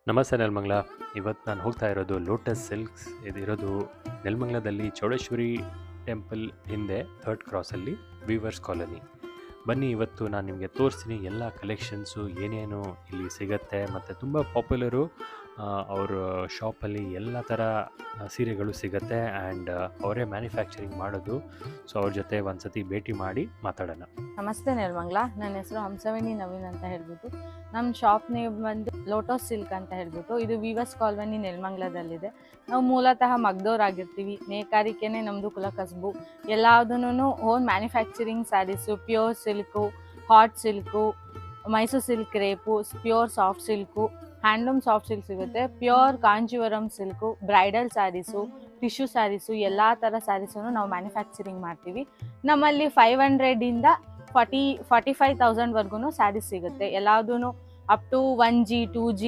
ನಮಸ್ತೆ ನೆಲಮಂಗಲ. ಇವತ್ತು ನಾನು ಹೋಗ್ತಾ ಇರೋದು ಲೋಟಸ್ ಸಿಲ್ಕ್ಸ್. ಇದಿರೋದು ನೆಲಮಂಗಲದಲ್ಲಿ ಚೌಡೇಶ್ವರಿ ಟೆಂಪಲ್ ಹಿಂದೆ 3rd ಕ್ರಾಸಲ್ಲಿ ವೀವರ್ಸ್ ಕಾಲೋನಿ. ಬನ್ನಿ, ಇವತ್ತು ನಾನು ನಿಮಗೆ ತೋರಿಸ್ತೀನಿ ಎಲ್ಲ ಕಲೆಕ್ಷನ್ಸು ಏನೇನು ಇಲ್ಲಿ ಸಿಗತ್ತೆ. ಮತ್ತು ತುಂಬ ಪಾಪ್ಯುಲರು ಅವ್ರ ಶಾಪಲ್ಲಿ ಎಲ್ಲ ಥರ ಸೀರೆಗಳು ಸಿಗತ್ತೆ. ಆ್ಯಂಡ್ ಅವರೇ ಮ್ಯಾನುಫ್ಯಾಕ್ಚರಿಂಗ್ ಮಾಡೋದು. ಸೊ ಅವ್ರ ಜೊತೆ ಒಂದು ಸತಿ ಭೇಟಿ ಮಾಡಿ ಮಾತಾಡೋಣ. ನಮಸ್ತೆ ನೆಲಮಂಗಲ, ನನ್ನ ಹೆಸರು ಹಂಸವೇಣಿ ನವೀನ್ ಅಂತ ಹೇಳ್ಬಿಟ್ಟು. ನಮ್ಮ ಶಾಪ್ ನೇಮ್ ಬಂದು ಲೋಟಸ್ ಸಿಲ್ಕ್ ಅಂತ ಹೇಳ್ಬಿಟ್ಟು. ಇದು ವೀವರ್ಸ್ ಕಾಲೋನಿ ನೆಲಮಂಗಲದಲ್ಲಿದೆ. ನಾವು ಮೂಲತಃ ಮಗ್ದೋರಾಗಿರ್ತೀವಿ. ನೇಕಾರಿಕೆನೇ ನಮ್ಮದು ಕುಲ ಕಸಬು. ಎಲ್ಲದನ್ನೂ own manufacturing saris, pure silk, art silk, Mysuru silk crepe, pure soft silk, handloom soft silk ಸಿಗುತ್ತೆ, pure Kanjeevaram silk, bridal saris, tissue saris, ಎಲ್ಲ ಥರ ಸ್ಯಾರೀಸನ್ನು ನಾವು ಮ್ಯಾನುಫ್ಯಾಕ್ಚರಿಂಗ್ ಮಾಡ್ತೀವಿ. ನಮ್ಮಲ್ಲಿ 500 45,000 ವರ್ಗು ಸ್ಯಾರೀಸ್ ಸಿಗುತ್ತೆ. ಎಲ್ಲದೂ ಅಪ್ ಟು 1G 2G